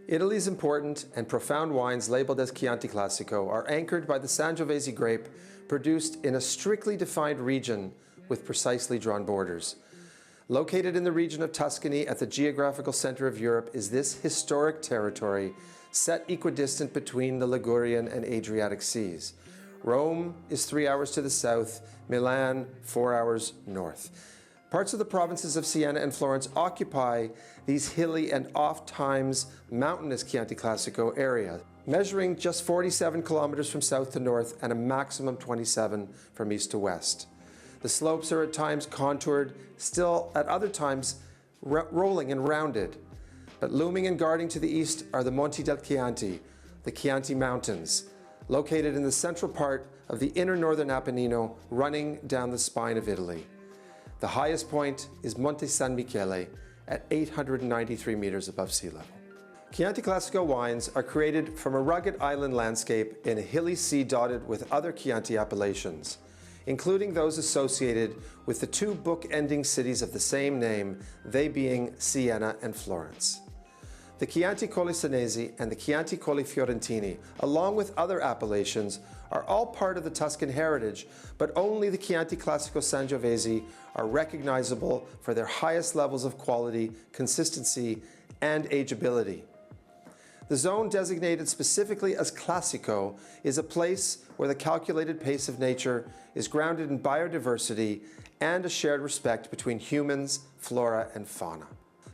Italy's important and profound wines labeled as Chianti Classico are anchored by the Sangiovese grape produced in a strictly defined region with precisely drawn borders. Located in the region of Tuscany at the geographical center of Europe is this historic territory set equidistant between the Ligurian and Adriatic seas. Rome is 3 hours to the south, Milan 4 hours north. Parts of the provinces of Siena and Florence occupy these hilly and oft-times mountainous Chianti Classico area, measuring just 47 kilometers from south to north and a maximum 27 from east to west. The slopes are at times contoured, still at other times rolling and rounded. But looming and guarding to the east are the Monti del Chianti, the Chianti Mountains, located in the central part of the inner northern Apennino running down the spine of Italy. The highest point is Monte San Michele at 893 meters above sea level. Chianti Classico wines are created from a rugged island landscape in a hilly sea dotted with other Chianti appellations, including those associated with the two book-ending cities of the same name, they being Siena and Florence. The Chianti Colli Senesi and the Chianti Colli Fiorentini, along with other appellations, are all part of the Tuscan heritage, but only the Chianti Classico Sangiovese are recognizable for their highest levels of quality, consistency, and ageability. The zone designated specifically as Classico is a place where the calculated pace of nature is grounded in biodiversity and a shared respect between humans, flora, and fauna.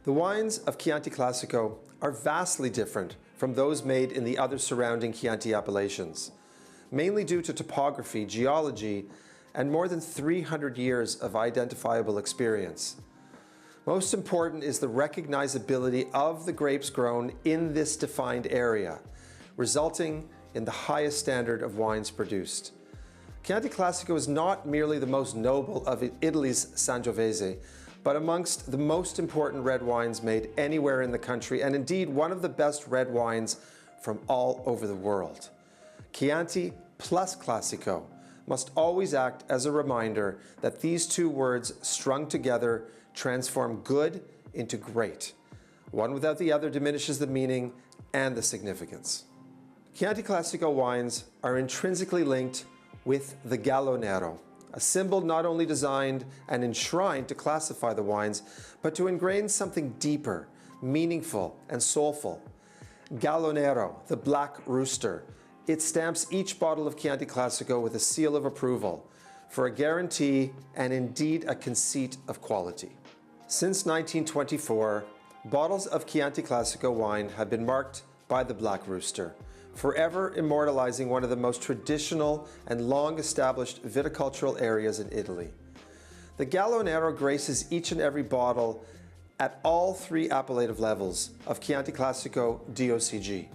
The wines of Chianti Classico are vastly different from those made in the other surrounding Chianti appellations, mainly due to topography, geology, and more than 300 years of identifiable experience. Most important is the recognizability of the grapes grown in this defined area, resulting in the highest standard of wines produced. Chianti Classico is not merely the most noble of Italy's Sangiovese, but amongst the most important red wines made anywhere in the country, and indeed one of the best red wines from all over the world. Chianti plus Classico must always act as a reminder that these two words strung together transform good into great. One without the other diminishes the meaning and the significance. Chianti Classico wines are intrinsically linked with the Gallo Nero, a symbol not only designed and enshrined to classify the wines, but to ingrain something deeper, meaningful, and soulful. Gallo Nero, the black rooster. It stamps each bottle of Chianti Classico with a seal of approval for a guarantee and indeed a conceit of quality. Since 1924, bottles of Chianti Classico wine have been marked by the black rooster, forever immortalizing one of the most traditional and long-established viticultural areas in Italy. The Gallo Nero graces each and every bottle at all three appellative levels of Chianti Classico DOCG.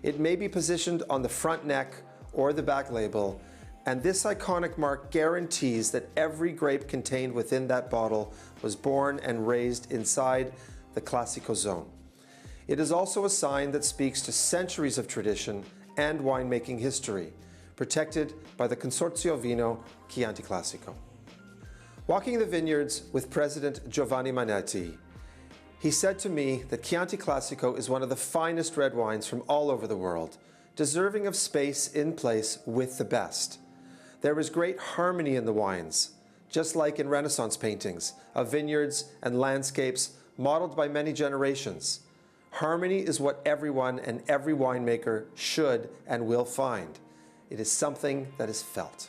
It may be positioned on the front neck or the back label, and this iconic mark guarantees that every grape contained within that bottle was born and raised inside the Classico zone. It is also a sign that speaks to centuries of tradition and winemaking history, protected by the Consorzio Vino Chianti Classico. Walking the vineyards with President Giovanni Manetti, he said to me that Chianti Classico is one of the finest red wines from all over the world, deserving of space in place with the best. There is great harmony in the wines, just like in Renaissance paintings of vineyards and landscapes modeled by many generations. Harmony is what everyone and every winemaker should and will find. It is something that is felt.